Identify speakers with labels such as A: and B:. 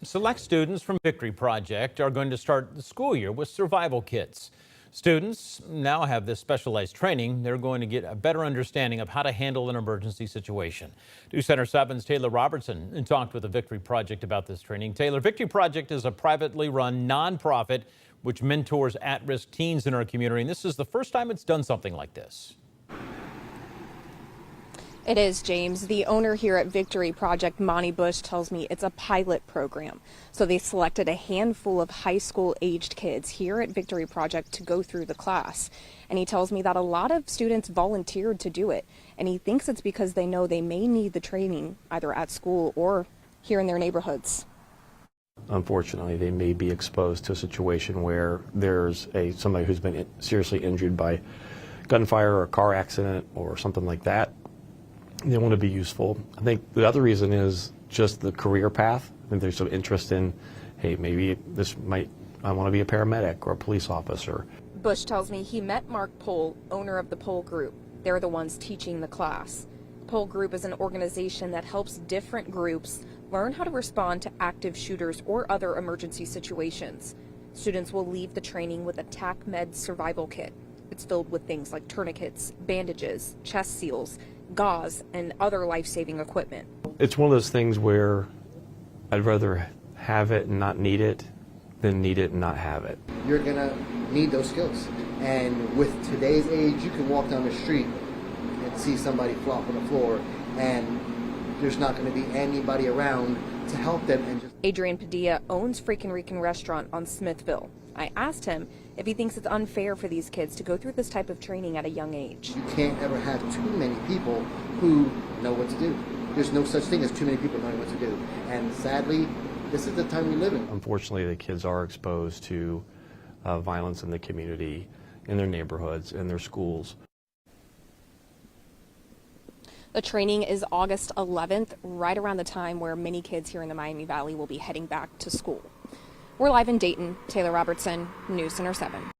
A: Select students from Victory Project are going to start the school year with survival kits. Students now have this specialized training. They're going to get a better understanding of how to handle an emergency situation. News Center 7's Taylor Robertson talked with the Victory Project about this training. Taylor, Victory Project is a privately run nonprofit which mentors at-risk teens in our community. And this is the first time it's done something like this.
B: It is, James. The owner here at Victory Project, Monty Bush, tells me it's a pilot program. So they selected a handful of high school aged kids here at Victory Project to go through the class. And he tells me that a lot of students volunteered to do it. And he thinks it's because they know they may need the training either at school or here in their neighborhoods.
C: Unfortunately, they may be exposed to a situation where there's somebody who's been seriously injured by gunfire or a car accident or something like that. They want to be useful. I think the other reason is just the career path. I think there's some interest in, hey, maybe I want to be a paramedic or a police officer.
B: Bush tells me he met Mark Pohl, owner of the Pohl Group. They're the ones teaching the class. Pohl Group is an organization that helps different groups learn how to respond to active shooters or other emergency situations. Students will leave the training with a TAC-Med survival kit. It's filled with things like tourniquets, bandages, chest seals, gauze, and other life-saving equipment.
C: It's one of those things where I'd rather have it and not need it than need it and not have it.
D: You're gonna need those skills. And with today's age, you can walk down the street and see somebody flop on the floor, and there's not gonna be anybody around to help them.
B: Adrian Padilla owns Freakin' Rican Restaurant on Smithville. I asked him if he thinks it's unfair for these kids to go through this type of training at a young age.
D: You can't ever have too many people who know what to do. There's no such thing as too many people knowing what to do. And sadly, this is the time we live in.
C: Unfortunately, the kids are exposed to violence in the community, in their neighborhoods, in their schools.
B: The training is August 11th, right around the time where many kids here in the Miami Valley will be heading back to school. We're live in Dayton. Taylor Robertson, News Center 7.